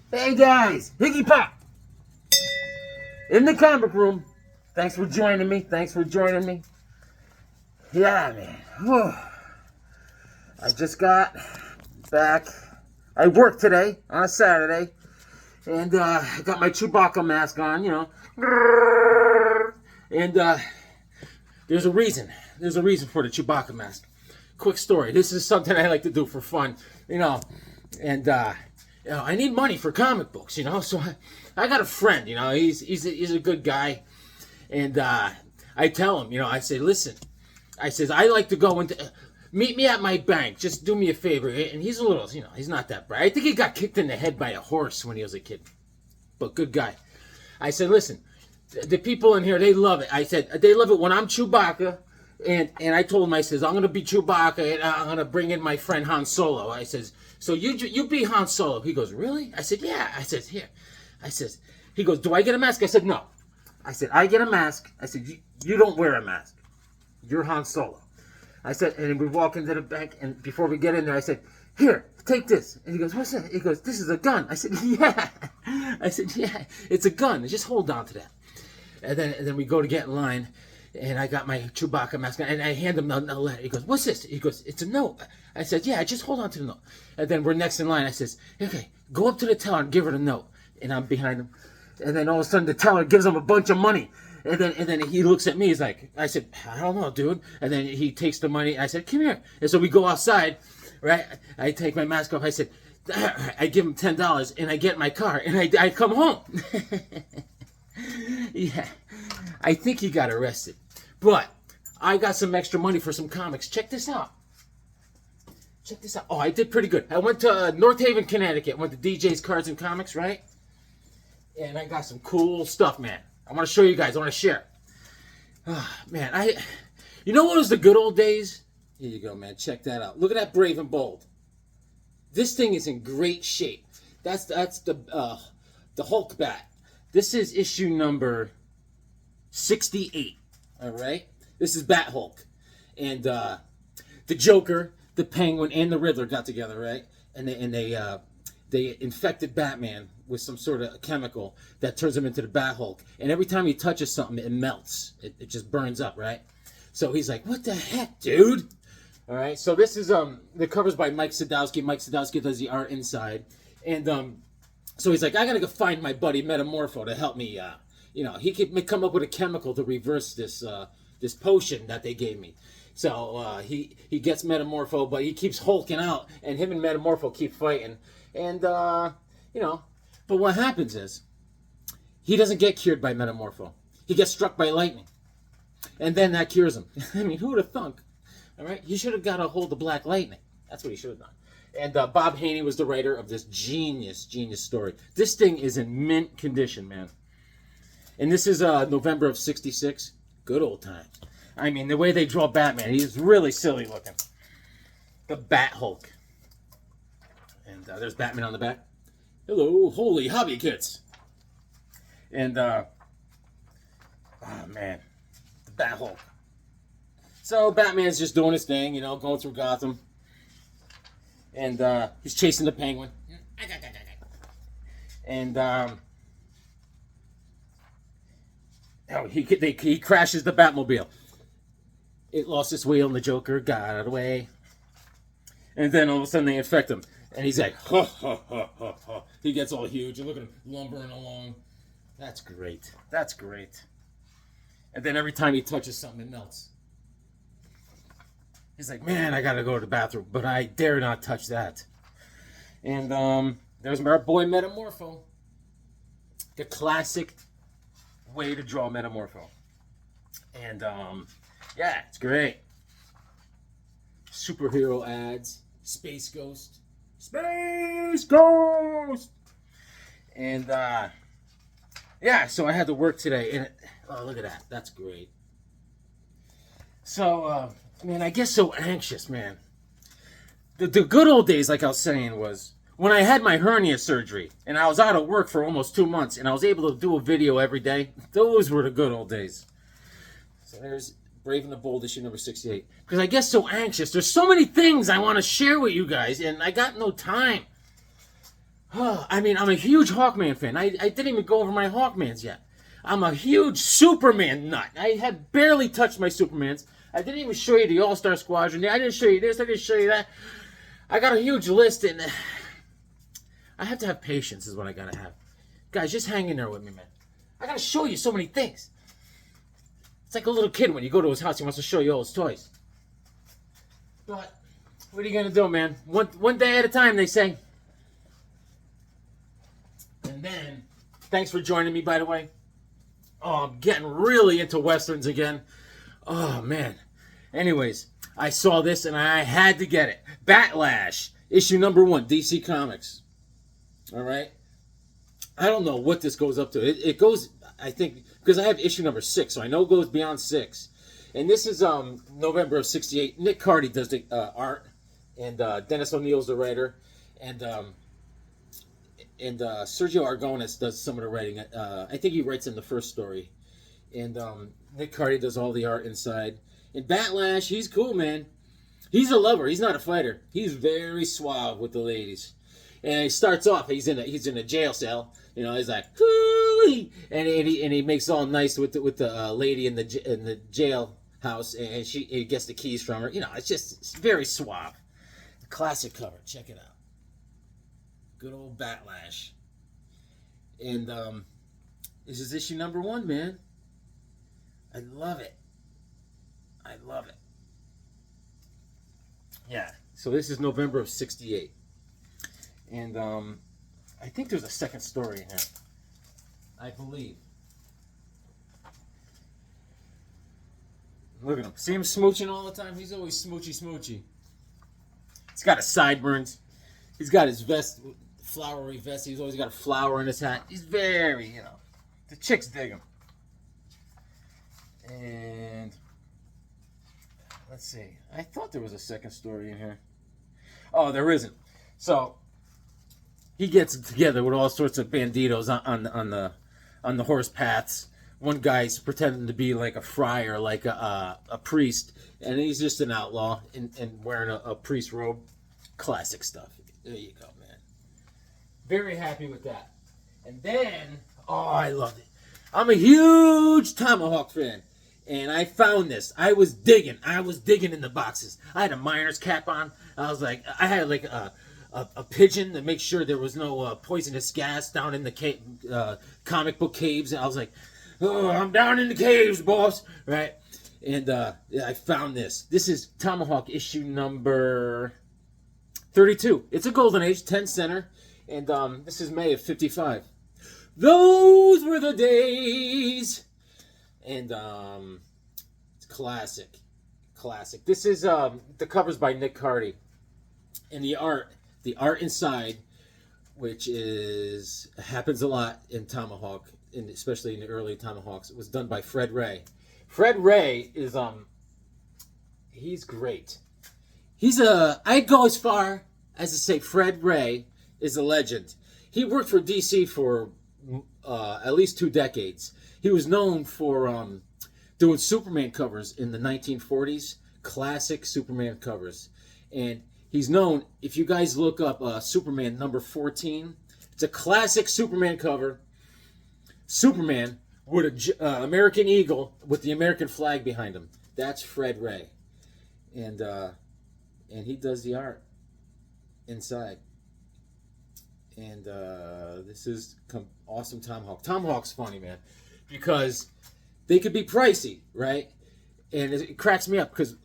Hey guys, Higgy Pop in the comic room. Thanks for joining me. Yeah, man. Whew. I just got back. I worked today on a Saturday, and I got my Chewbacca mask on, you know. And there's a reason. There's a reason for the Chewbacca mask. Quick story. This is something I like to do for fun, you know. And you know, I need money for comic books, you know. So I got a friend, you know. He's a good guy, and I tell him, you know, I say, listen, I says I like to go into. Meet me at my bank. Just do me a favor. And he's a little, you know, he's not that bright. I think he got kicked in the head by a horse when he was a kid. But good guy. I said, listen, the people in here, they love it. I said, they love it when I'm Chewbacca. And I told him, I says, I'm going to be Chewbacca and I'm going to bring in my friend Han Solo. I says, so you be Han Solo. He goes, really? I said, yeah. I said, here. I says, he goes, do I get a mask? I said, no. I said, I get a mask. I said, you don't wear a mask. You're Han Solo. I said, and we walk into the bank, and before we get in there, I said, here, take this. And he goes, what's that? He goes, this is a gun. I said, yeah. I said, yeah, it's a gun. Just hold on to that. And then we go to get in line, and I got my Chewbacca mask on, and I hand him a letter. He goes, what's this? He goes, it's a note. I said, yeah, just hold on to the note. And then we're next in line. I says, okay, go up to the teller and give her the note. And I'm behind him. And then all of a sudden, the teller gives him a bunch of money. And then he looks at me. He's like, I said, I don't know, dude. And then he takes the money. I said, come here. And so we go outside, right? I take my mask off. I said, I give him $10, and I get in my car, and I come home. Yeah, I think he got arrested. But I got some extra money for some comics. Check this out. Check this out. Oh, I did pretty good. I went to North Haven, Connecticut. Went to DJ's Cards and Comics, right? And I got some cool stuff, man. I want to show you guys. I want to share. Oh, man, you know what was the good old days? Here you go, man. Check that out. Look at that Brave and Bold. This thing is in great shape. That's the Hulk bat. This is issue number 68. All right. This is Bat Hulk, and the Joker, the Penguin, and the Riddler got together, right? And they infected Batman with some sort of chemical that turns him into the Bat Hulk. And every time he touches something, it melts. It just burns up, right? So he's like, what the heck, dude? All right, so this is, the cover's by Mike Sadowski. Mike Sadowski does the art inside. And so he's like, I got to go find my buddy Metamorpho to help me, you know, he could come up with a chemical to reverse this this potion that they gave me. So he gets Metamorpho, but he keeps hulking out, and him and Metamorpho keep fighting. And, you know, but what happens is, he doesn't get cured by Metamorpho. He gets struck by lightning. And then that cures him. I mean, who would have thunk? All right? He should have got a hold of Black Lightning. That's what he should have done. And Bob Haney was the writer of this genius story. This thing is in mint condition, man. And this is November of '66. Good old times. I mean, the way they draw Batman, he's really silly looking. The Bat Hulk. And there's Batman on the back. Hello, holy hobby kits. And, oh man, the Bat Hulk. So Batman's just doing his thing, you know, going through Gotham. And he's chasing the Penguin. And he crashes the Batmobile. It lost its wheel and the Joker got out of the way. And then all of a sudden they infect him. And he's like, ha, ha, ha, ha, ha. He gets all huge. You look at him lumbering along. That's great. That's great. And then every time he touches something, it melts. He's like, man, I gotta go to the bathroom, but I dare not touch that. And there's our boy Metamorpho. The classic way to draw Metamorpho. And yeah, it's great. Superhero ads. Space Ghost. Space Ghost! And yeah, so I had to work today. And oh, look at that. That's great. So, man, I get so anxious, man. The good old days, like I was saying, was when I had my hernia surgery and I was out of work for almost 2 months and I was able to do a video every day. Those were the good old days. So there's Brave and the Bold, issue number 68. Because I get so anxious. There's so many things I want to share with you guys, and I got no time. I mean, I'm a huge Hawkman fan. I didn't even go over my Hawkmans yet. I'm a huge Superman nut. I had barely touched my Supermans. I didn't even show you the All-Star Squadron. I didn't show you this. I didn't show you that. I got a huge list, and I have to have patience is what I got to have. Guys, just hang in there with me, man. I got to show you so many things. It's like a little kid when you go to his house. He wants to show you all his toys. But what are you going to do, man? One day at a time, they say. And then, thanks for joining me, by the way. Oh, I'm getting really into Westerns again. Oh, man. Anyways, I saw this and I had to get it. Backlash, issue number 1, DC Comics. All right? I don't know what this goes up to. It goes, I think, because I have issue number 6, so I know it goes beyond 6. And this is November of 68. Nick Cardy does the art, and Dennis O'Neill's the writer, and Sergio Aragonés does some of the writing. I think he writes in the first story. And Nick Cardy does all the art inside. And Backlash, he's cool, man. He's a lover. He's not a fighter. He's very suave with the ladies. And he starts off, he's in a jail cell. You know, he's like, hoo-wee! And he makes all nice with the lady in the jail house, and he gets the keys from her. You know, it's very suave. Classic cover. Check it out. Good old Backlash. And this is issue number 1, man. I love it. I love it. Yeah. So this is November of 68. And I think there's a second story in here. I believe. Look at him. See him smooching all the time? He's always smoochy. He's got his sideburns. He's got his vest, flowery vest. He's always got a flower in his hat. He's very, you know, the chicks dig him. And let's see. I thought there was a second story in here. Oh, there isn't. So he gets together with all sorts of banditos on the horse paths. One guy's pretending to be like a friar, like a priest, and he's just an outlaw and wearing a priest robe. Classic stuff. There you go, man. Very happy with that. And then, oh, I loved it. I'm a huge Tomahawk fan. And I found this. I was digging in the boxes. I had a miner's cap on. I was like, I had like a pigeon to make sure there was no poisonous gas down in the comic book caves. And I was like, oh, I'm down in the caves, boss. Right? And yeah, I found this. This is Tomahawk issue number 32. It's a golden age, 10 center. And this is May of 55. Those were the days. And it's classic. This is the cover's by Nick Cardy. And the art inside, which happens a lot in Tomahawk, and especially in the early Tomahawks, it was done by Fred Ray. Fred Ray is he's great. I'd go as far as to say Fred Ray is a legend. He worked for DC for at least 2 decades. He was known for doing Superman covers in the 1940s, classic Superman covers. And he's known, if you guys look up Superman number 14, it's a classic Superman cover. Superman with an American eagle with the American flag behind him. That's Fred Ray. And he does the art inside. And this is awesome Tomahawk. Tomahawk's funny, man, because they could be pricey, right? And it cracks me up because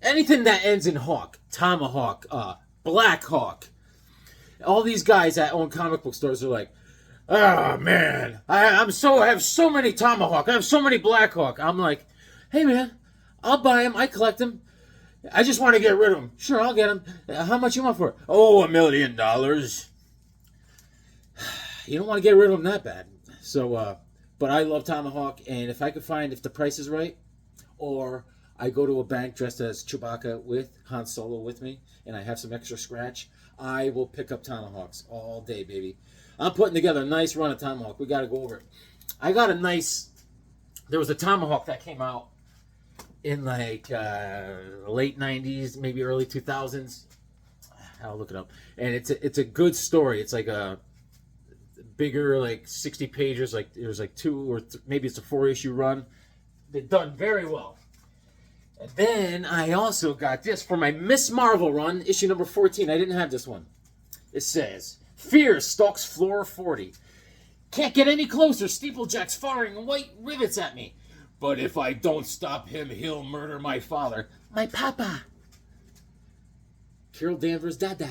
anything that ends in Hawk, Tomahawk, Black Hawk, all these guys that own comic book stores are like, oh man, I have so many Tomahawk, I have so many Black Hawk. I'm like, hey man, I'll buy them, I collect them. I just want to get rid of them. Sure, I'll get them. How much you want for it? Oh, $1 million. You don't want to get rid of them that bad. So, but I love Tomahawk, and if the price is right, or I go to a bank dressed as Chewbacca with Han Solo with me, and I have some extra scratch, I will pick up Tomahawks all day, baby. I'm putting together a nice run of Tomahawk. We got to go over it. There was a Tomahawk that came out in like late 90s, maybe early 2000s. I'll look it up. And it's a good story. It's like a bigger, like 60 pages. Like it was like maybe it's a 4-issue run. They've done very well. And then I also got this for my Miss Marvel run, issue number 14. I didn't have this one. It says, Fear stalks floor 40. Can't get any closer. Steeplejack's firing white rivets at me. But if I don't stop him, he'll murder my father. My papa. Carol Danvers' Dada.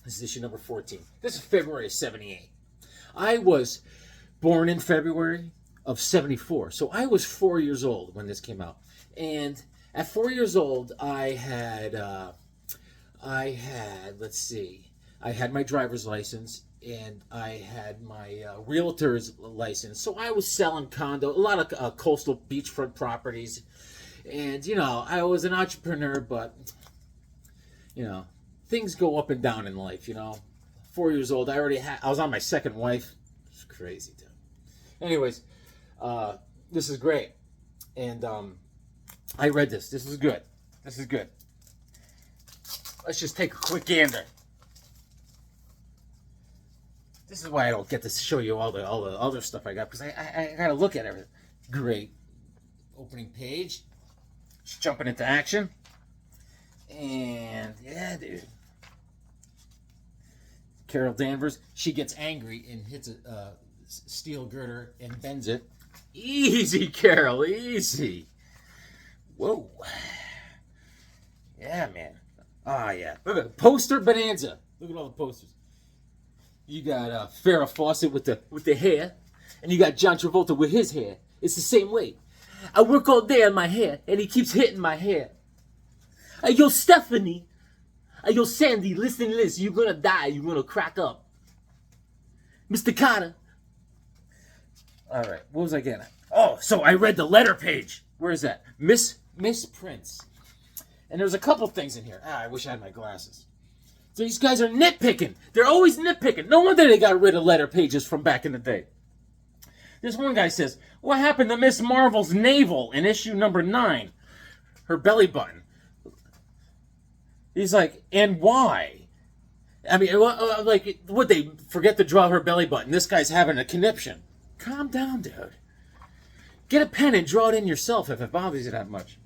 This is issue number 14. This is February of 78. I was born in February of 74. So I was 4 years old when this came out. And at 4 years old, I had my driver's license, and I had my realtor's license. So I was selling a lot of coastal beachfront properties. And, I was an entrepreneur, but, things go up and down in life, 4 years old, I was on my second wife. It's crazy, dude. Anyways, this is great. And I read this. This is good. This is good. Let's just take a quick gander. This is why I don't get to show you all the other stuff I got, because I got to look at everything. Great. Opening page. Just jumping into action. And, yeah, dude. Carol Danvers, she gets angry and hits a steel girder and bends it. Easy, Carol, easy. Whoa. Yeah, man. Ah, yeah. Look at poster bonanza. Look at all the posters. You got Farrah Fawcett with the hair, and you got John Travolta with his hair. It's the same way. I work all day on my hair, and he keeps hitting my hair. Yo, Stephanie. Yo, Sandy, listen to this. You're gonna die. You're gonna crack up. Mr. Carter. All right, what was I getting at? Oh, so I read the letter page. Where is that? Miss Prince. And there's a couple things in here. I wish I had my glasses. So these guys are nitpicking. They're always nitpicking. No wonder they got rid of letter pages from back in the day. This one guy says, what happened to Miss Marvel's navel in issue number 9? Her belly button. He's like, and why? I mean, like, would they forget to draw her belly button? This guy's having a conniption. Calm down, dude. Get a pen and draw it in yourself if it bothers you that much.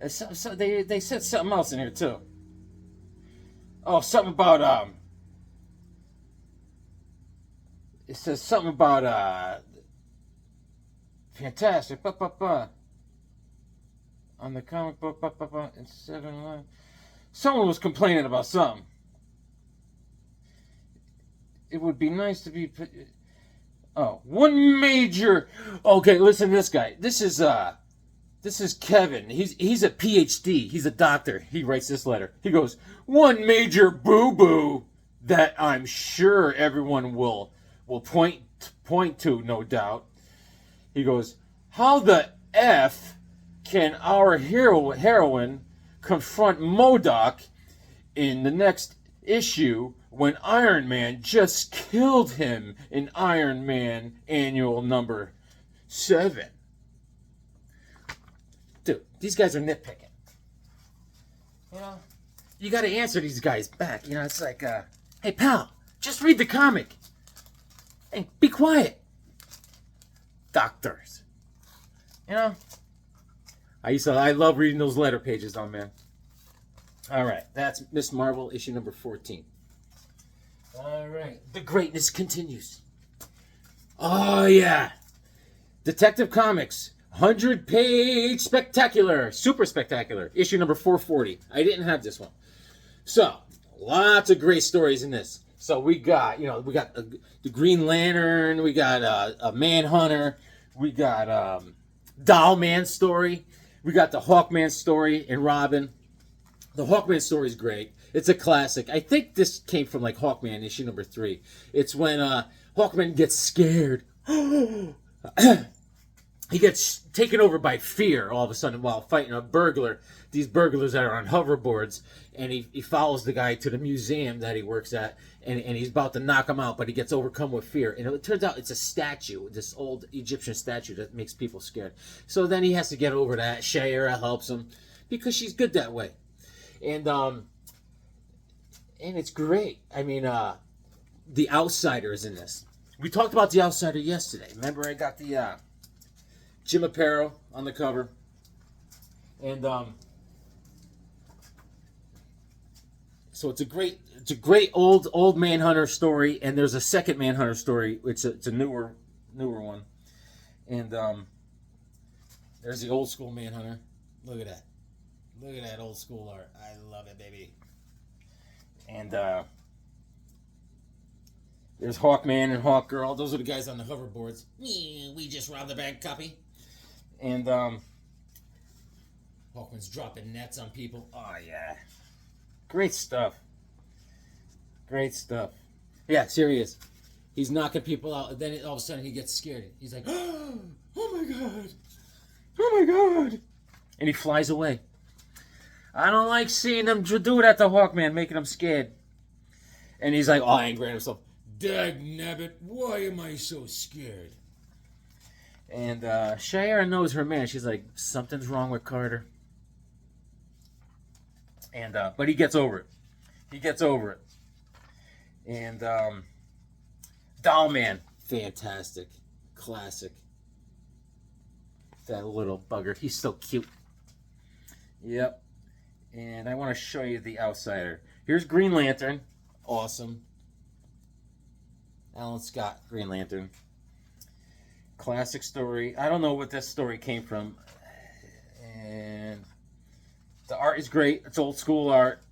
So they said something else in here, too. Oh, something about, it says something about, fantastic, on the comic book, in 7-11. Someone was complaining about something. It would be nice to be... Oh, one major... Okay, listen to this guy. This is Kevin. He's a PhD. He's a doctor. He writes this letter. He goes, one major boo-boo that I'm sure everyone will point to, no doubt. He goes, how the F can our heroine confront MODOK in the next issue when Iron Man just killed him in Iron Man Annual number 7? Dude, these guys are nitpicking. You got to answer these guys back. It's like, hey, pal, just read the comic. Hey, be quiet. Doctors. I love reading those letter pages, though, man. All right, that's Miss Marvel, issue number 14. All right, the greatness continues. Oh, yeah. Detective Comics, 100-page spectacular, super spectacular, issue number 440. I didn't have this one. So, lots of great stories in this. So we got, the Green Lantern, we got a Manhunter, we got Doll Man story. We got the Hawkman story in Robin. The Hawkman story is great. It's a classic. I think this came from like Hawkman issue number 3. It's when Hawkman gets scared. He gets taken over by fear all of a sudden while fighting a burglar. These burglars that are on hoverboards. And he follows the guy to the museum that he works at. And he's about to knock him out, but he gets overcome with fear. And it turns out it's a statue, this old Egyptian statue that makes people scared. So then he has to get over that. Shayera helps him. because she's good that way. And it's great. I mean, The Outsider is in this. We talked about The Outsider yesterday. Remember, I got the Jim Aparo on the cover. And so it's a great old Manhunter story, and there's a second Manhunter story. It's a newer one. And there's the old school Manhunter. Look at that. Look at that old school art. I love it, baby. And there's Hawkman and Hawkgirl. Those are the guys on the hoverboards. We just robbed the bank, copy. And Hawkman's dropping nets on people. Oh, yeah. Great stuff. Great stuff. Yeah, serious. He's knocking people out, and then all of a sudden he gets scared. He's like, oh my God. Oh my God. And he flies away. I don't like seeing them do it at the Hawkman, making him scared. And he's like, all angry at himself. Dagnabbit, why am I so scared? And Shayera knows her man. She's like, something's wrong with Carter. And but he gets over it. He gets over it. And Dollman, fantastic, classic. That little bugger, he's so cute. Yep. And I want to show you The Outsider. Here's Green Lantern, awesome. Alan Scott, Green Lantern. Classic story. I don't know what this story came from. And the art is great. It's old school art.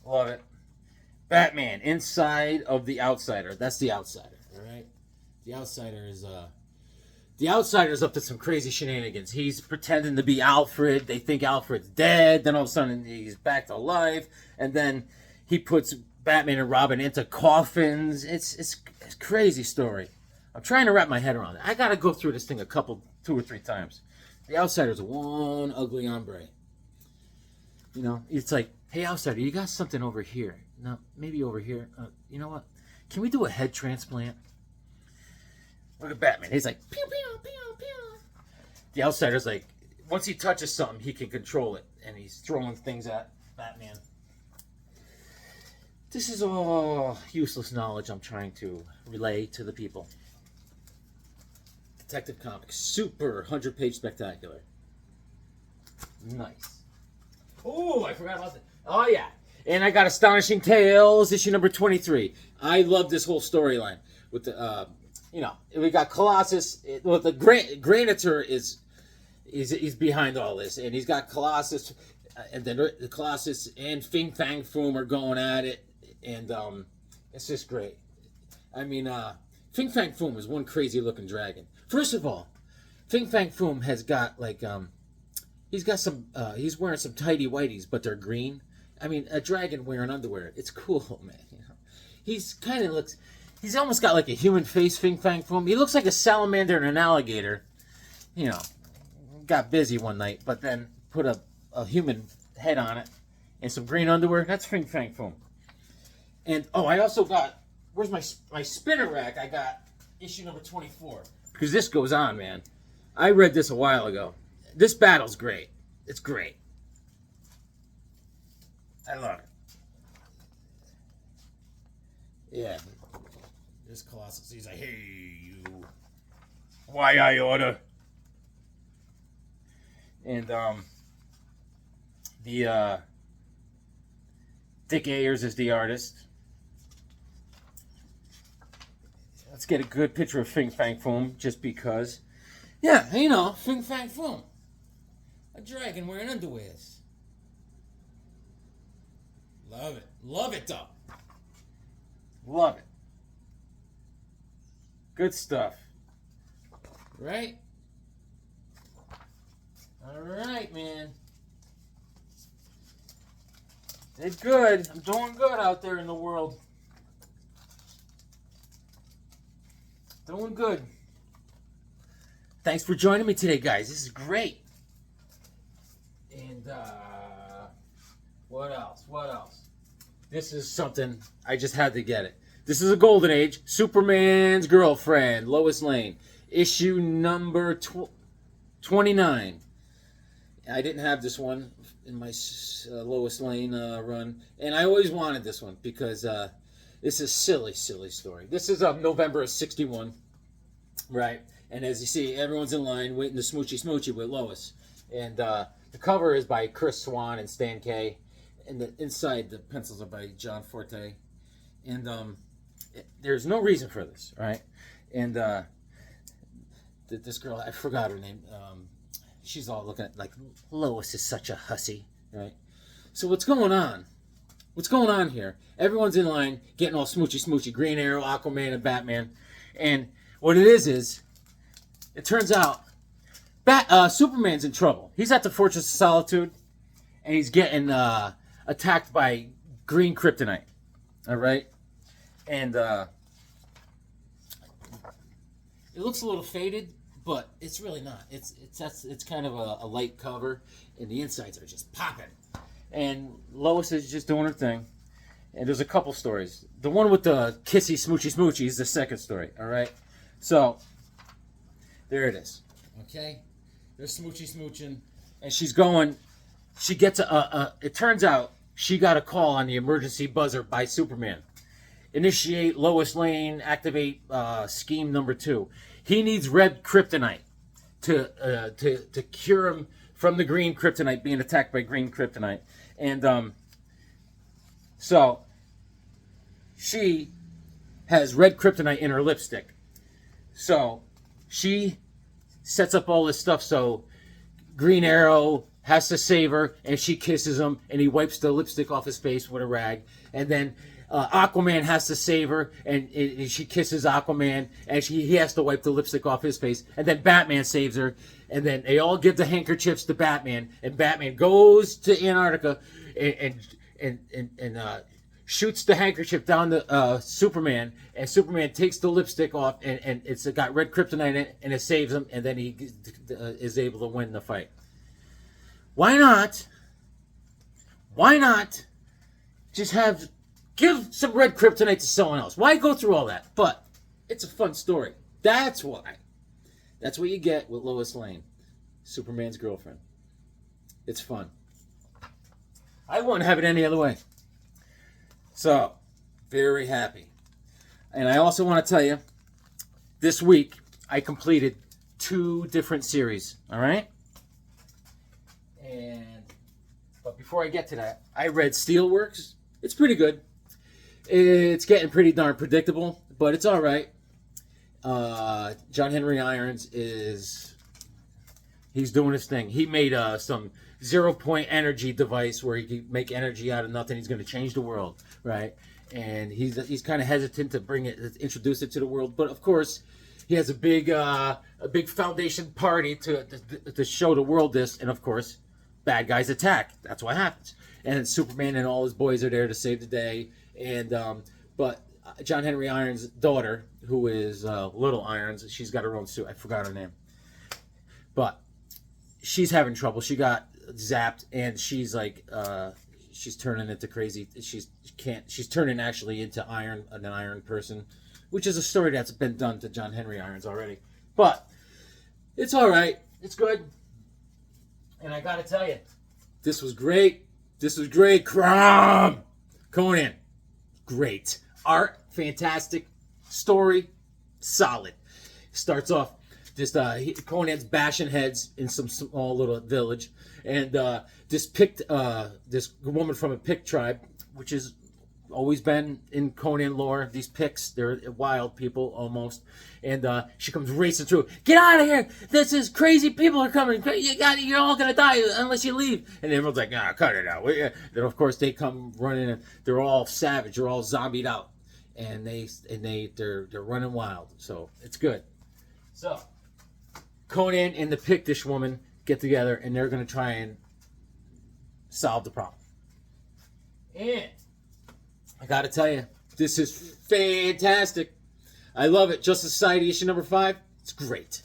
Love it. Batman, inside of The Outsider. That's The Outsider, all right? The Outsider is up to some crazy shenanigans. He's pretending to be Alfred. They think Alfred's dead. Then all of a sudden he's back to life. And then he puts Batman and Robin into coffins. It's a crazy story. I'm trying to wrap my head around it. I got to go through this thing 2 or 3 times. The Outsider's one ugly hombre. You know, it's like, hey, Outsider, you got something over here. No, maybe over here. You know what? Can we do a head transplant? Look at Batman. He's like, pew, pew, pew, pew. The Outsider's like, once he touches something, he can control it. And he's throwing things at Batman. This is all useless knowledge I'm trying to relay to the people. Detective Comics. Super 100-page spectacular. Nice. Oh, I forgot about that. Oh, yeah. And I got Astonishing Tales, issue number 23. I love this whole storyline. With the, we got Colossus. The Granitor is behind all this. And he's got Colossus. And then the Colossus and Fin Fang Foom are going at it. And it's just great. I mean, Fin Fang Foom is one crazy looking dragon. First of all, Fin Fang Foom has got like he's got some he's wearing some tighty whities, but they're green. I mean, a dragon wearing underwear. It's cool, man. You know? He's almost got like a human face, Fin Fang Foom. He looks like a salamander and an alligator. You know, got busy one night, but then put a human head on it and some green underwear. That's Fin Fang Foom. And, I also got, where's my spinner rack? I got issue number 24. Because this goes on, man. I read this a while ago. This battle's great. It's great. I love it. Yeah. This Colossus, he's like, hey, you. Why I oughta. And, Dick Ayers is the artist. Let's get a good picture of Fin Fang Foom, just because. Yeah, you know, Fin Fang Foom. A dragon wearing underwears. Love it. Love it, though. Love it. Good stuff. Right? All right, man. Did good. I'm doing good out there in the world. Doing good. Thanks for joining me today, guys. This is great. And what else? What else? This is something I just had to get it. This is a golden age. Superman's girlfriend, Lois Lane, issue number 29. I didn't have this one in my Lois Lane run, and I always wanted this one because this is a silly, silly story. This is November of '61, right? And as you see, everyone's in line waiting to smoochy smoochy with Lois, and the cover is by Chris Swan and Stan Kay, and the inside the pencils are by John Forte, and there's no reason for this, right? And this girl, I forgot her name. She's all looking at like, Lois is such a hussy, right? So what's going on? What's going on here? Everyone's in line, getting all smoochy smoochy. Green Arrow, Aquaman, and Batman. And what it is it turns out Superman's in trouble. He's at the Fortress of Solitude, and he's getting attacked by green kryptonite. All right? And it looks a little faded, but it's really not. It's kind of a light cover, and the insides are just popping. And Lois is just doing her thing. And there's a couple stories. The one with the kissy smoochy smoochy is the second story. All right, so there it is. Okay, they're smoochy smooching, and she's going. She gets it turns out she got a call on the emergency buzzer by Superman. Initiate Lois Lane. Activate scheme number 2. He needs red kryptonite to cure him from the green kryptonite, being attacked by green kryptonite. And so she has red kryptonite in her lipstick. So she sets up all this stuff so Green Arrow has to save her, and she kisses him, and he wipes the lipstick off his face with a rag. And then Aquaman has to save her, and she kisses Aquaman, and he has to wipe the lipstick off his face. And then Batman saves her, and then they all give the handkerchiefs to Batman, and Batman goes to Antarctica and shoots the handkerchief down to Superman, and Superman takes the lipstick off, and it's got red kryptonite in it, and it saves him, and then he is able to win the fight. Why not just give some red kryptonite to someone else? Why go through all that? But it's a fun story. That's why. That's what you get with Lois Lane, Superman's girlfriend. It's fun. I wouldn't have it any other way. So, very happy. And I also want to tell you, this week I completed 2 different series. All right? But before I get to that, I read Steelworks. It's pretty good. It's getting pretty darn predictable, but it's all right. John Henry Irons he's doing his thing. He made some 0-point energy device where he can make energy out of nothing. He's going to change the world, right? And he's kind of hesitant to introduce it to the world, but of course he has a big foundation party to show the world this, and of course bad guys attack. That's what happens. And Superman and all his boys are there to save the day. And but John Henry Irons' daughter, who is Little Irons, she's got her own suit. I forgot her name, but she's having trouble. She got zapped, and she's like, she's turning into crazy. She's turning actually into an iron person, which is a story that's been done to John Henry Irons already. But it's all right. It's good. And I gotta tell you, this was great. This was great. Conan, great. Art, fantastic. Story, solid. Starts off just Conan's bashing heads in some small little village, and this woman from a Pict tribe, which is always been in Conan lore. These Picts, they're wild people almost, and she comes racing through. Get out of here! This is crazy. People are coming. You're all gonna die unless you leave. And everyone's like, cut it out. Then of course they come running, and they're all savage. They're all zombied out, and they're running wild. So it's good. So Conan and the Pictish woman get together, and they're gonna try and solve the problem. And I gotta tell you, this is fantastic. I love it. Justice Society issue number 5. It's great.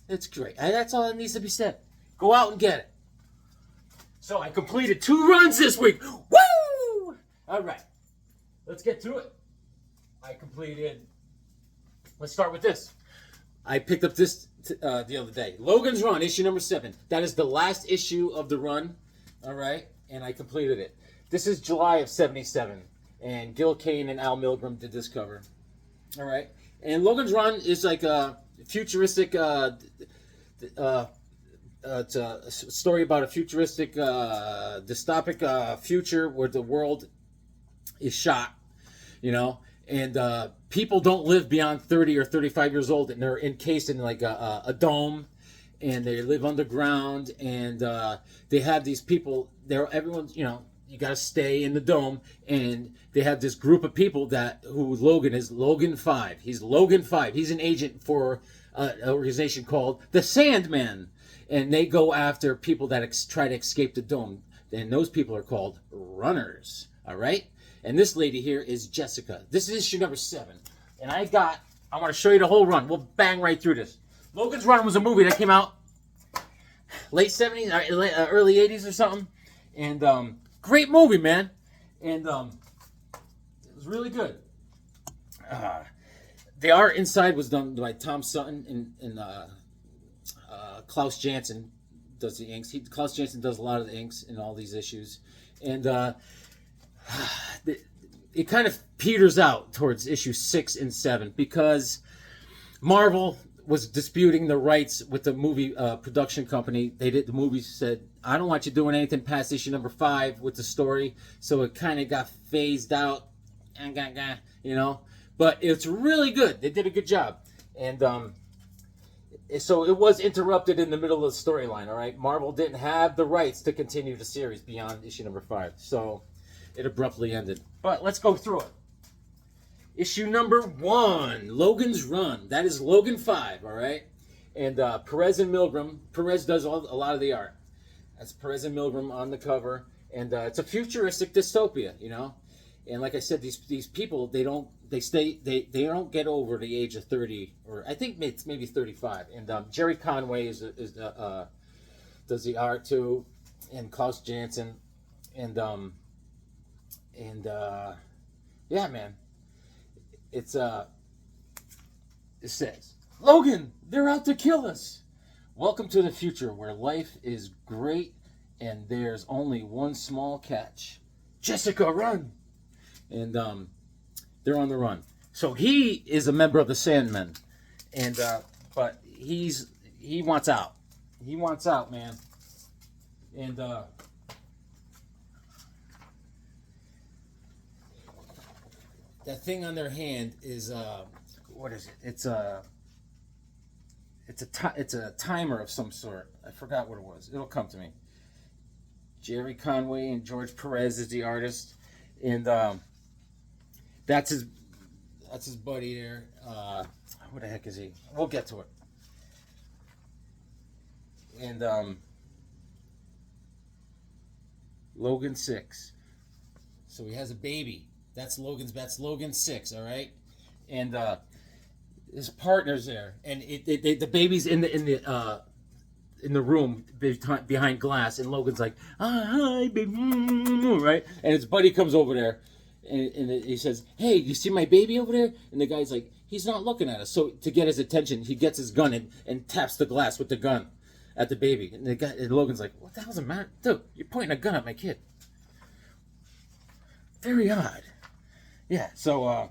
It's great. That's all that needs to be said. Go out and get it. So I completed 2 runs this week. Woo! All right. Let's get to it. Let's start with this. I picked up this the other day. Logan's Run, issue number 7. That is the last issue of the run. All right, and I completed it. This is July of '77, and Gil Kane and Al Milgrom did this cover. All right, and Logan's Run is like a futuristic. It's a story about a futuristic, dystopic future where the world is shot, you know, and people don't live beyond 30 or 35 years old, and they're encased in like a dome, and they live underground, and they have these people. Everyone's, you know, you got to stay in the dome, and they have this group of people who Logan is Logan 5. He's Logan 5. He's an agent for an organization called the Sandmen, and they go after people that try to escape the dome, and those people are called runners. All right, and this lady here is Jessica. This is issue number 7, and I want to show you the whole run. We'll bang right through this. Logan's Run was a movie that came out late 70s, early 80s or something, and great movie, man, and it was really good. The art inside was done by Tom Sutton, and Klaus Janson does the inks. Klaus Janson does a lot of the inks in all these issues, and it kind of peters out towards issue 6 and 7 because Marvel was disputing the rights with the movie production company. The movie said, I don't want you doing anything past issue number 5 with the story, so it kind of got phased out, you know. But it's really good. They did a good job, and so it was interrupted in the middle of the storyline. All right, Marvel didn't have the rights to continue the series beyond issue number 5, so it abruptly ended. But let's go through it. Issue number 1, Logan's Run. That is Logan 5, all right? And Perez and Milgrom. Perez does a lot of the art. That's Perez and Milgrom on the cover. And it's a futuristic dystopia, you know? And like I said, these people, they don't get over the age of 30, or I think it's maybe 35. And Jerry Conway does the art too, and Klaus Janson. And yeah, man. It says, Logan, they're out to kill us. Welcome to the future where life is great and there's only one small catch. Jessica, run. And they're on the run. So he is a member of the Sandmen, and but he wants out. He wants out, man. And that thing on their hand is what is it? It's a timer of some sort. I forgot what it was. It'll come to me. Jerry Conway and George Perez is the artist, and that's his buddy there. What the heck is he? We'll get to it. And Logan 6. So he has a baby. That's Logan 6, all right? And his partner's there, and the baby's in the room behind glass, and Logan's like, hi, baby, right? And his buddy comes over there, and he says, hey, you see my baby over there? And the guy's like, he's not looking at us. So to get his attention, he gets his gun and taps the glass with the gun at the baby. And Logan's like, what the hell's the matter? Dude, you're pointing a gun at my kid. Very odd. Yeah, so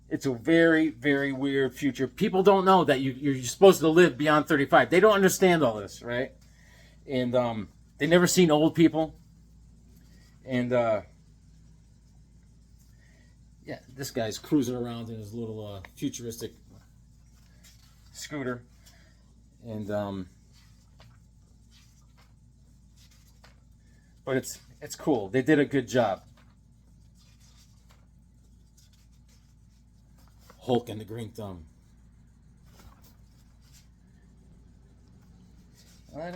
it's a very, very weird future. People don't know that you're supposed to live beyond 35. They don't understand all this, right? And they never seen old people. And yeah, this guy's cruising around in his little futuristic scooter. And but it's cool. They did a good job. Hulk and the Green Thumb. And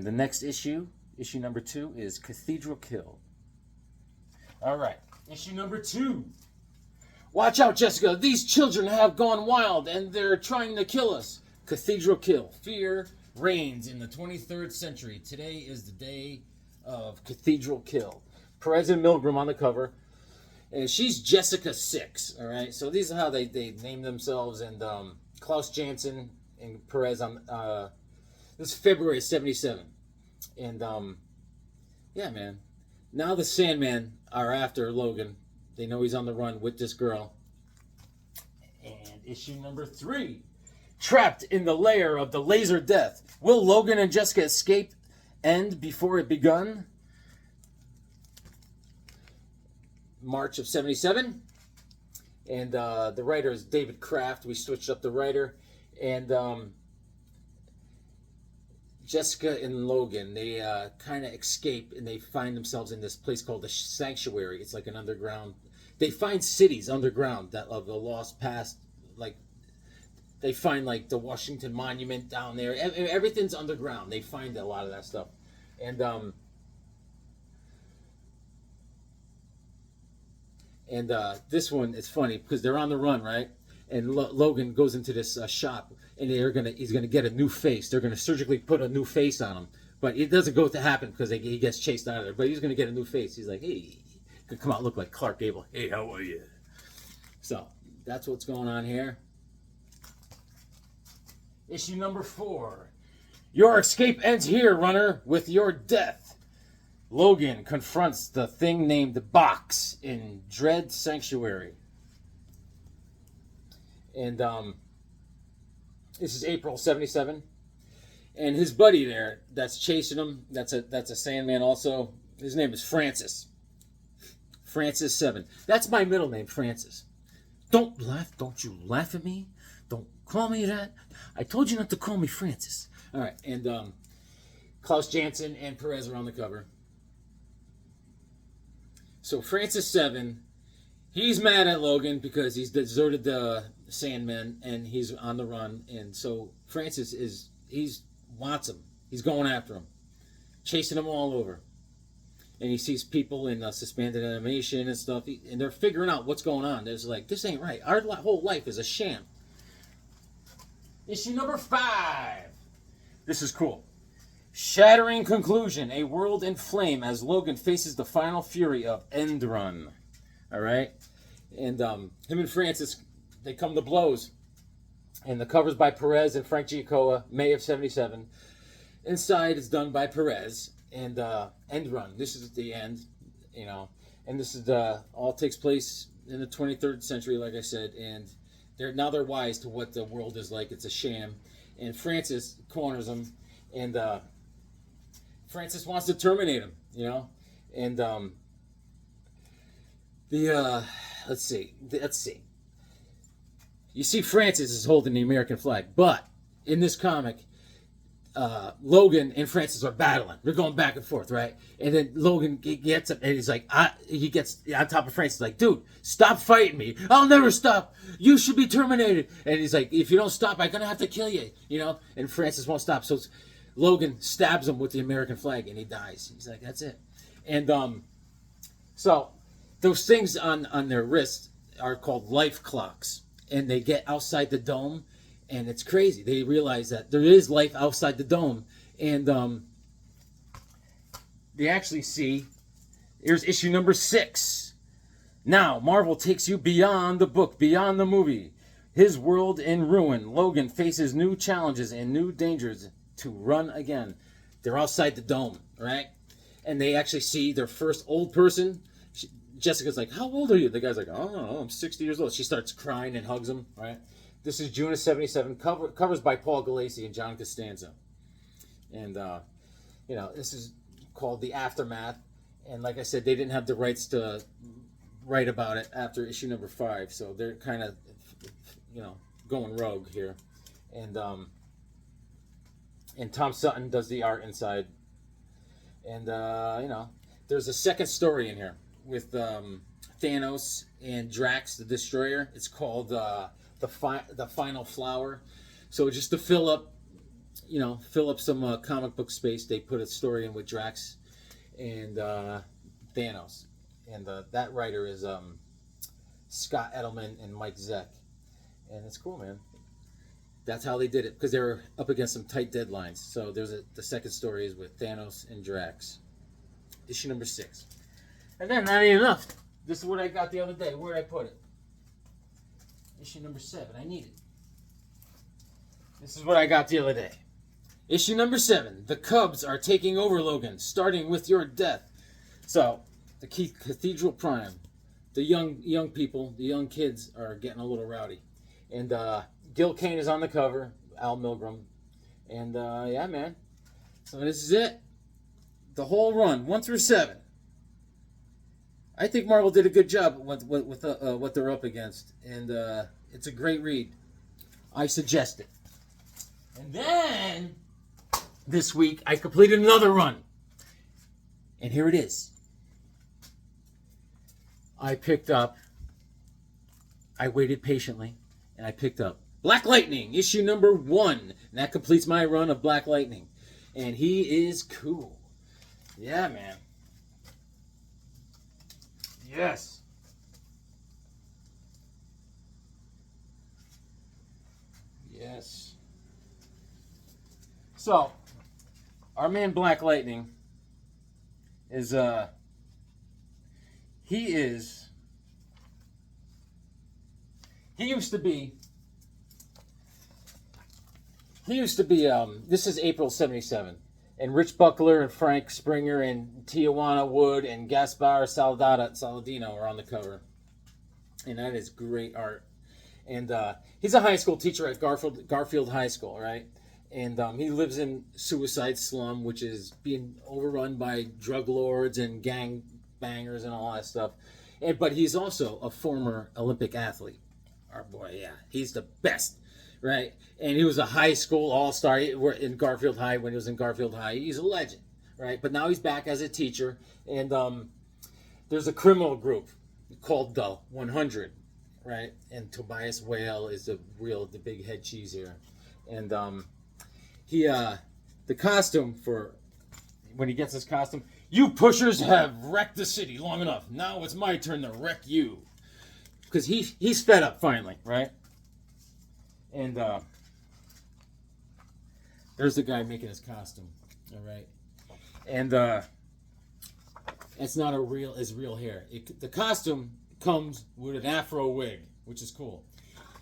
the next issue number 2, is Cathedral Kill. All right, issue number 2. Watch out, Jessica. These children have gone wild and they're trying to kill us. Cathedral Kill. Fear reigns in the 23rd century. Today is the day of Cathedral Kill. Perez and Milgrom on the cover. And she's Jessica 6, all right? So these are how they name themselves. And Klaus Janson and Perez on this is February 77. And yeah, man. Now the Sandman are after Logan. They know he's on the run with this girl. And issue number 3. Trapped in the lair of the laser death. Will Logan and Jessica escape end before it begun? March of 77. And the writer is David Kraft. We switched up the writer. And Jessica and Logan, they kind of escape and they find themselves in this place called the Sanctuary. It's like an underground. They find cities underground that of the lost past. Like they find like the Washington Monument down there. Everything's underground. They find a lot of that stuff. And this one is funny because they're on the run, right? And Logan goes into this shop, and he's gonna get a new face. They're gonna surgically put a new face on him, but it doesn't go to happen because he gets chased out of there. But he's gonna get a new face. He's like, hey, could come out look like Clark Gable. Hey, how are you? So that's what's going on here. Issue number 4. Your escape ends here, runner, with your death. Logan confronts the thing named Box in Dread Sanctuary. And this is April 77. And his buddy there that's chasing him, that's a Sandman also. His name is Francis. Francis 7. That's my middle name, Francis. Don't laugh. Don't you laugh at me. Don't call me that. I told you not to call me Francis. All right. And Klaus Janson and Perez are on the cover. So Francis 7, he's mad at Logan because he's deserted the Sandman and he's on the run. And so Francis wants him. He's going after him, chasing him all over. And he sees people in suspended animation and stuff, and they're figuring out what's going on. There's like, this ain't right. Our whole life is a sham. Issue number 5. This is cool. Shattering conclusion, a world in flame as Logan faces the final fury of End Run. All right? And him and Francis, they come to blows. And the cover's by Perez and Frank Giacoa, May of 77. Inside is done by Perez. And End Run, this is the end, you know. And this is all takes place in the 23rd century, like I said. And they're wise to what the world is like. It's a sham. And Francis corners him. And Francis wants to terminate him, you know. And let's see. You see, Francis is holding the American flag, but in this comic, Logan and Francis are battling. They're going back and forth, right? And then Logan gets up and he's like, he gets on top of Francis, like, dude, stop fighting me. I'll never stop. You should be terminated. And he's like, if you don't stop, I'm gonna have to kill you, you know. And Francis won't stop, so Logan stabs him with the American flag and he dies. He's like, that's it. And so those things on their wrists are called life clocks, and they get outside the dome, and it's crazy. They realize that there is life outside the dome, and they actually see. Here's issue number 6. Now Marvel takes you beyond the book, beyond the movie. His world in ruin. Logan faces new challenges and new dangers to run again. They're outside the dome, right? And they actually see their first old person. Jessica's like, how old are you? The guy's like, oh, I don't know, I'm 60 years old. She starts crying and hugs him, right? This is June of 77. Covers by Paul Galassi and John Costanza. And, you know, this is called The Aftermath. And like I said, they didn't have the rights to write about it after issue number 5. So they're kind of, you know, going rogue here. And Tom Sutton does the art inside. And, you know, there's a second story in here with Thanos and Drax the Destroyer. It's called the Final Flower. So just to fill up some comic book space, they put a story in with Drax and Thanos. And that writer is Scott Edelman and Mike Zeck. And it's cool, man. That's how they did it, because they were up against some tight deadlines. So the second story is with Thanos and Drax. Issue number 6. And then, not even enough. This is what I got the other day. Where did I put it? Issue number 7. I need it. This is what I got the other day. Issue number 7. The Cubs are taking over, Logan, starting with your death. So, the Cathedral Prime. The young people, the young kids are getting a little rowdy. And Gil Kane is on the cover. Al Milgrom. And yeah, man. So this is it. The whole run, 1 through 7. I think Marvel did a good job with what they're up against. And it's a great read. I suggest it. And then, this week, I completed another run. And here it is. I waited patiently, and I picked up Black Lightning, issue number 1. And that completes my run of Black Lightning. And he is cool. Yeah, man. Yes. Yes. So, our man Black Lightning is, he used to be, this is April 77, and Rich Buckler and Frank Springer and Tijuana Wood and Gaspar Saladino are on the cover. And that is great art. And he's a high school teacher at Garfield High School, right? And he lives in Suicide Slum, which is being overrun by drug lords and gang bangers and all that stuff. But he's also a former Olympic athlete. Our boy, yeah, he's the best, right? And he was a high school all-star in Garfield High. When he was in Garfield High, he's a legend, right? But now he's back as a teacher, and there's a criminal group called the 100, right? And Tobias Whale is the big head cheese here, and the costume for when he gets his costume. You pushers have wrecked the city long enough. Now it's my turn to wreck you. Because he's fed up finally, right? And there's the guy making his costume, all right? And it's not his real hair. The costume comes with an afro wig, which is cool,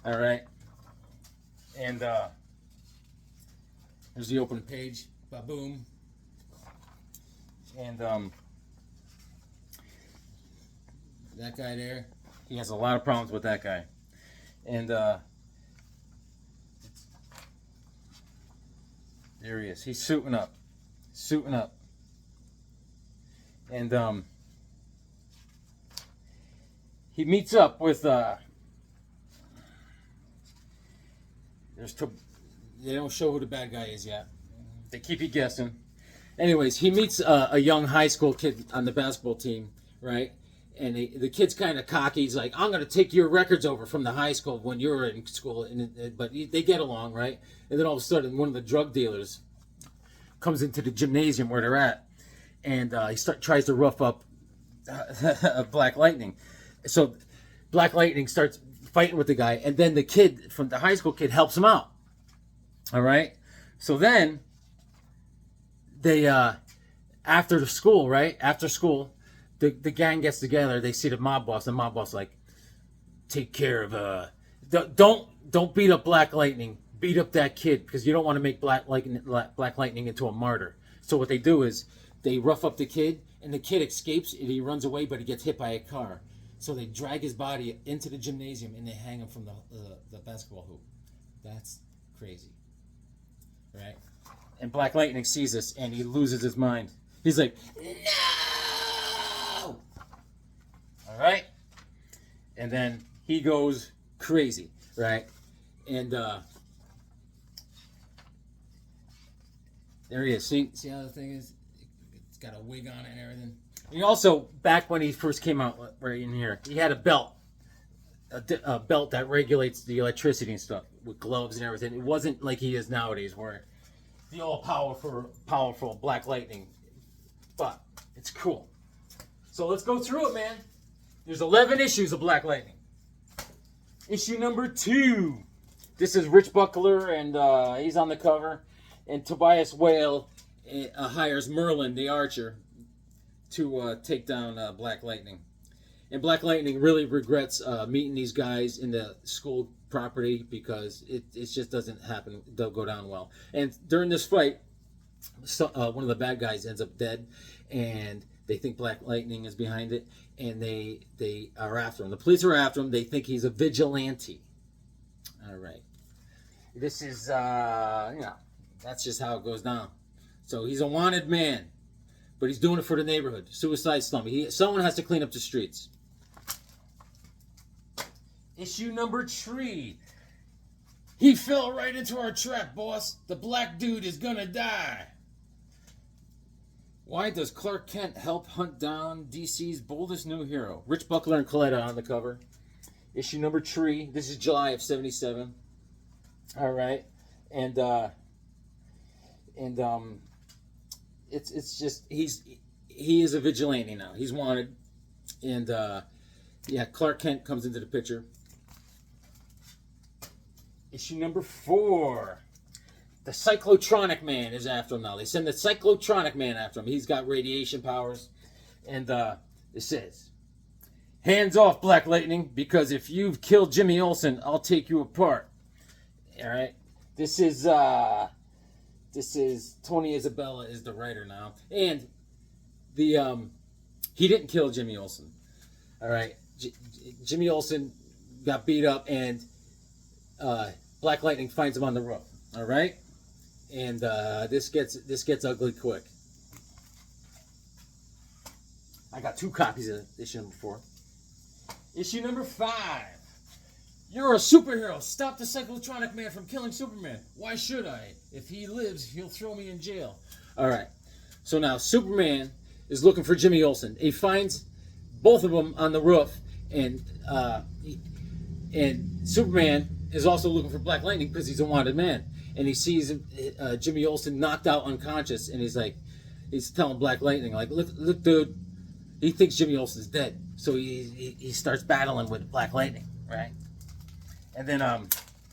all right? And there's the open page, ba-boom. And that guy there, he has a lot of problems with that guy. And there he is. He's suiting up. And he meets up with they don't show who the bad guy is yet. They keep you guessing. Anyways, he meets a young high school kid on the basketball team, right? And the kid's kind of cocky. He's like, I'm going to take your records over from the high school when you were in school. But they get along, right? And then all of a sudden, one of the drug dealers comes into the gymnasium where they're at. And he tries to rough up Black Lightning. So Black Lightning starts fighting with the guy. And then the kid, from the high school kid, helps him out. All right? So then, they, after school, right? After school, the gang gets together. They see the mob boss. The mob boss like, take care of don't beat up Black Lightning. Beat up that kid because you don't want to make Black Lightning into a martyr. So what they do is they rough up the kid, and the kid escapes and he runs away, but he gets hit by a car. So they drag his body into the gymnasium and they hang him from the basketball hoop. That's crazy, right? And Black Lightning sees this and he loses his mind. He's like, no! All right? And then he goes crazy, right? And there he is. See how the thing is? It's got a wig on it and everything. He also, back when he first came out, right in here, he had a belt. A belt that regulates the electricity and stuff with gloves and everything. It wasn't like he is nowadays where the all-powerful Black Lightning. But it's cool. So let's go through it, man. There's 11 issues of Black Lightning. Issue number 2. This is Rich Buckler, and he's on the cover. And Tobias Whale hires Merlin, the archer, to take down Black Lightning. And Black Lightning really regrets meeting these guys in the school property because it just doesn't happen, don't go down well. And during this fight, one of the bad guys ends up dead, and they think Black Lightning is behind it, and they are after him. The police are after him. They think he's a vigilante. All right. This is, that's just how it goes down. So he's a wanted man, but he's doing it for the neighborhood. Suicide slum. Someone has to clean up the streets. Issue number 3. He fell right into our trap, boss. The black dude is gonna die. Why does Clark Kent help hunt down DC's boldest new hero? Rich Buckler and Coletta on the cover. Issue number 3. This is July of '77. All right, and it's just he is a vigilante now. He's wanted, and Clark Kent comes into the picture. Issue number 4. The Cyclotronic Man is after him now. They send the Cyclotronic Man after him. He's got radiation powers, and it says, "Hands off, Black Lightning, because if you've killed Jimmy Olsen, I'll take you apart." All right, this is Tony Isabella is the writer now, and he didn't kill Jimmy Olsen. All right, Jimmy Olsen got beat up, and Black Lightning finds him on the roof. All right, and this gets ugly quick. I got 2 copies of issue number 4. Issue number 5. You're a superhero. Stop the Cyclotronic Man from killing Superman. Why should I? If he lives, he'll throw me in jail. All right. So now Superman is looking for Jimmy Olsen. He finds both of them on the roof, and Superman is also looking for Black Lightning because he's a wanted man. And he sees Jimmy Olsen knocked out unconscious, and he's telling Black Lightning, like, look, dude, he thinks Jimmy Olsen's dead. So he starts battling with Black Lightning, right? And then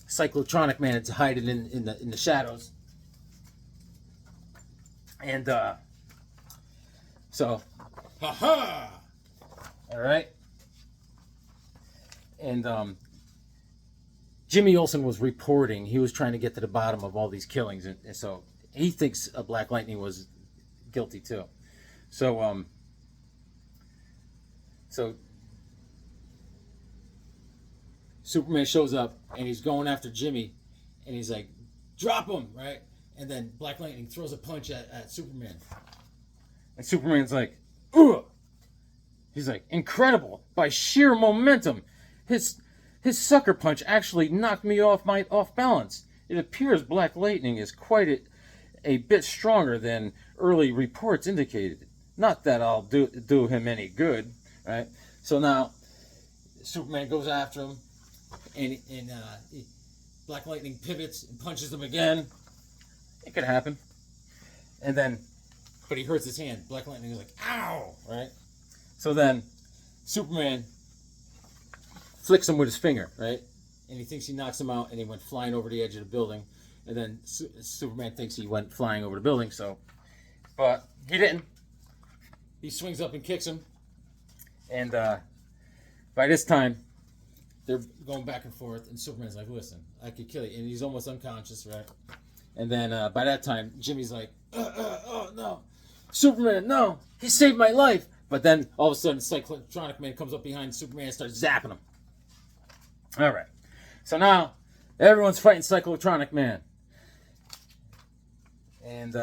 Cyclotronic Man is hiding in the shadows. And so, haha! All right. And Jimmy Olsen was reporting. He was trying to get to the bottom of all these killings, and so he thinks Black Lightning was guilty too. So Superman shows up, and he's going after Jimmy, and he's like, drop him, right? And then Black Lightning throws a punch at Superman. And Superman's like, ugh! He's like, incredible! By sheer momentum, his sucker punch actually knocked me off balance. It appears Black Lightning is quite a bit stronger than early reports indicated. Not that I'll do him any good, right? So now, Superman goes after him, and Black Lightning pivots and punches him again. It could happen. And then, but he hurts his hand. Black Lightning is like, ow! Right? So then, Superman flicks him with his finger, right? And he thinks he knocks him out, and he went flying over the edge of the building. And then Superman thinks he went flying over the building, but he didn't. He swings up and kicks him. And by this time, they're going back and forth, and Superman's like, listen, I could kill you. And he's almost unconscious, right? And then by that time, Jimmy's like, oh, no. Superman, no. He saved my life. But then, all of a sudden, Cyclotronic Man comes up behind Superman and starts zapping him. All right. So now, everyone's fighting Cyclotronic Man. And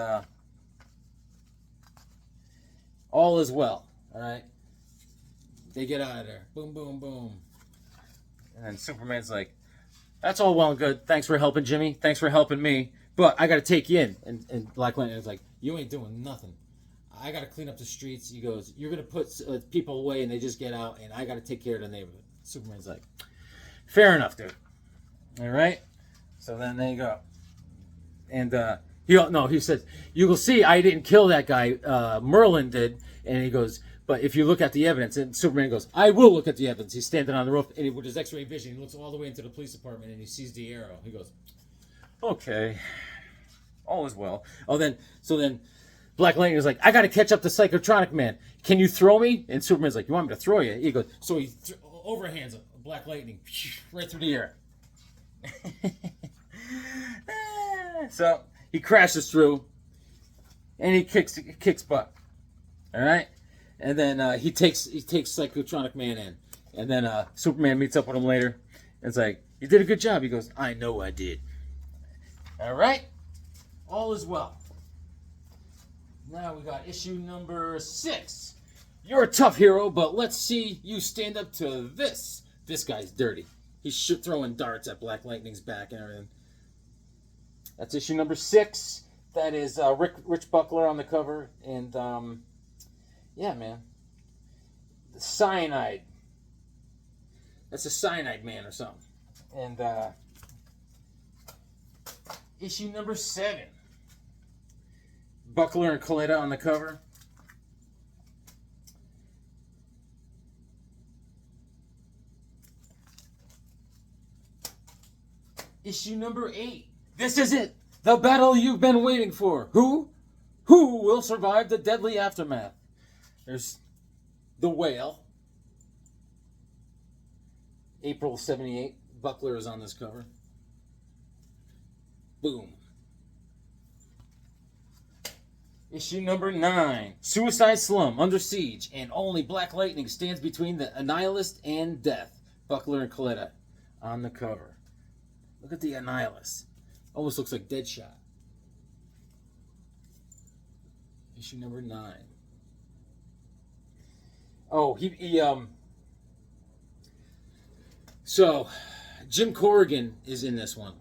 all is well. All right. They get out of there. Boom, boom, boom. And then Superman's like, that's all well and good. Thanks for helping, Jimmy. Thanks for helping me. But I got to take you in. And Black Lightning's like, you ain't doing nothing. I got to clean up the streets. He goes, you're going to put people away and they just get out, and I got to take care of the neighborhood. Superman's like, fair enough, dude. All right? So then there you go. And he says, you will see I didn't kill that guy. Merlin did. And he goes, but if you look at the evidence, and Superman goes, I will look at the evidence. He's standing on the roof, and with his X-ray vision, he looks all the way into the police department, and he sees the arrow. He goes, okay, all is well. So then Black Lightning's like, I gotta catch up to Psychotronic Man. Can you throw me? And Superman's like, you want me to throw you? He goes, so he overhands a Black Lightning right through the air. So he crashes through, and he kicks butt. All right, and then he takes Psychotronic Man in, and then Superman meets up with him later. And it's like, you did a good job. He goes, I know I did. All right, all is well. Now we got issue number 6. You're a tough hero, but let's see you stand up to this. This guy's dirty. He's throwing darts at Black Lightning's back and everything. That's issue number 6. That is Rich Buckler on the cover. And, yeah, man. The Cyanide. That's a Cyanide Man or something. And, issue number 7. Buckler and Coletta on the cover. Issue number 8. This is it. The battle you've been waiting for. Who? Who will survive the deadly aftermath? There's the Whale. April 78. Buckler is on this cover. Boom. Issue number 9. Suicide Slum, under siege, and only Black Lightning stands between the Annihilist and death. Buckler and Coletta on the cover. Look at the Annihilist. Almost looks like Deadshot. Issue number 9. Oh, so Jim Corrigan is in this one.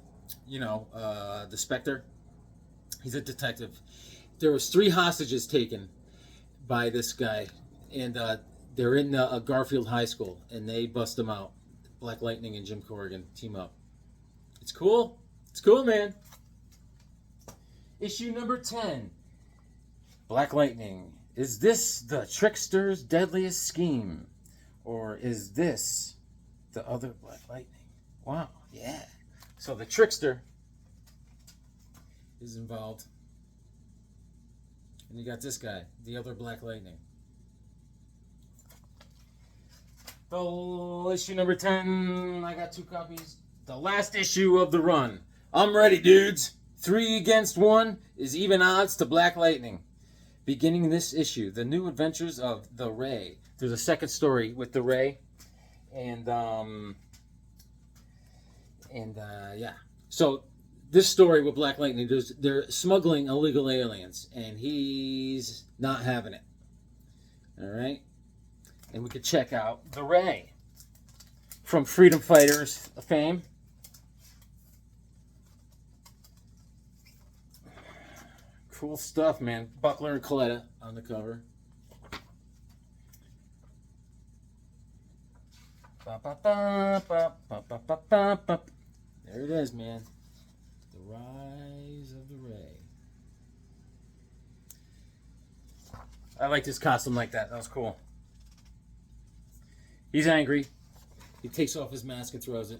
You know, the Spectre. He's a detective. There was 3 hostages taken by this guy, and they're in Garfield High School, and they bust them out. Black Lightning and Jim Corrigan team up. It's cool. It's cool, man. Issue number 10. Black Lightning. Is this the trickster's deadliest scheme? Or is this the other Black Lightning? Wow, yeah. So the trickster is involved. And you got this guy, the other Black Lightning. So, issue number 10, I got 2 copies. The last issue of the run. I'm ready, dudes. 3 against 1 is even odds to Black Lightning. Beginning this issue, the new adventures of the Ray. There's a second story with the Ray. And yeah. So, this story with Black Lightning, they're smuggling illegal aliens, and he's not having it. All right? And we could check out the Ray from Freedom Fighters fame. Cool stuff, man. Buckler and Coletta on the cover. There it is, man. The Rise of the Ray. I liked his costume like that. That was cool. He's angry. He takes off his mask and throws it.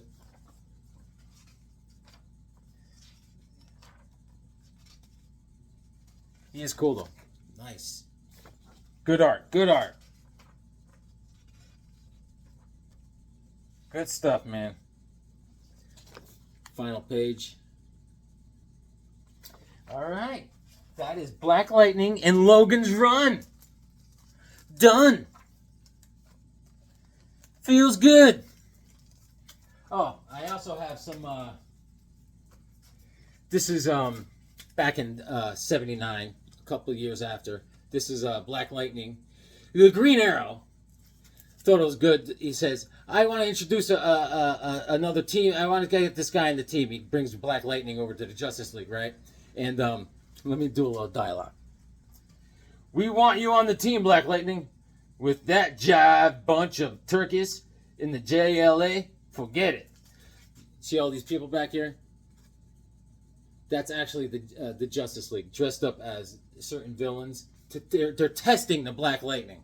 He is cool, though. Nice. Good art. Good art. Good stuff, man. Final page. All right. That is Black Lightning and Logan's Run. Done. Feels good. Oh, I also have some, this is, back in, 79, a couple of years after. This is, Black Lightning. The Green Arrow. Thought it was good. He says, I want to introduce another team. I want to get this guy in the team. He brings Black Lightning over to the Justice League, right? And, let me do a little dialogue. We want you on the team, Black Lightning. With that jive bunch of turkeys in the JLA, forget it. See all these people back here? That's actually the Justice League, dressed up as certain villains. They're testing the Black Lightning.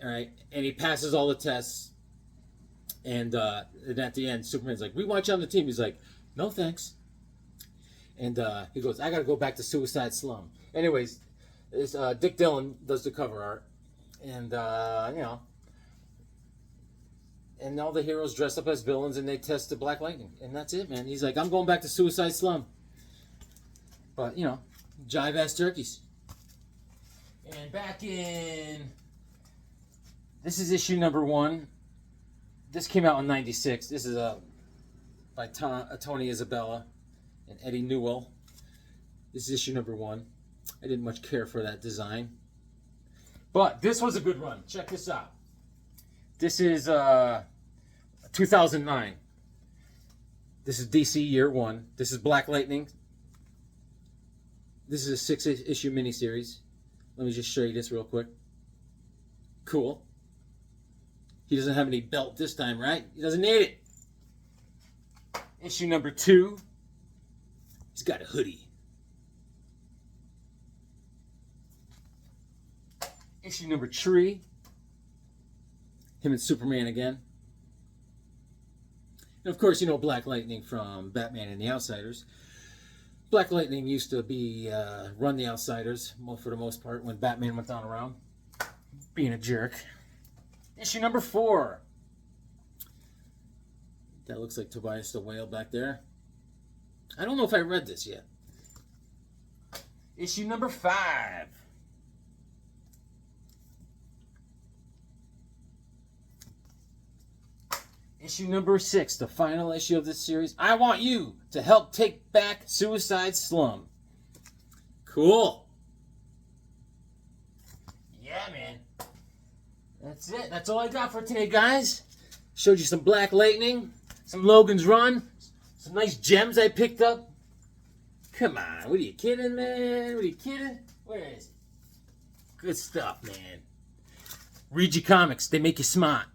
All right, and he passes all the tests. And at the end, Superman's like, we want you on the team. He's like, no thanks. And he goes, I got to go back to Suicide Slum. Anyways, Is Dick Dillon does the cover art, and you know, and all the heroes dress up as villains and they test the Black Lightning, and that's it, man. He's like, I'm going back to Suicide Slum, but you know, jive ass turkeys. And back in, this is issue number 1. This came out in '96. This is by Tony Isabella and Eddie Newell. This is issue number 1. I didn't much care for that design, but this was a good run. Check this out. This is 2009. This is DC year 1. This is Black Lightning. This is a 6-issue miniseries. Let me just show you this real quick. Cool. He doesn't have any belt this time, right? He doesn't need it. Issue number 2. He's got a hoodie. Issue number 3. Him and Superman again. And of course, you know Black Lightning from Batman and the Outsiders. Black Lightning used to be run the Outsiders for the most part when Batman went down around being a jerk. Issue number 4. That looks like Tobias the Whale back there. I don't know if I read this yet. Issue number 5. Issue number 6, the final issue of this series. I want you to help take back Suicide Slum. Cool. Yeah, man. That's it. That's all I got for today, guys. Showed you some Black Lightning, some Logan's Run, some nice gems I picked up. Come on. What are you kidding, man? What are you kidding? Where is it? Good stuff, man. Read your comics. They make you smart.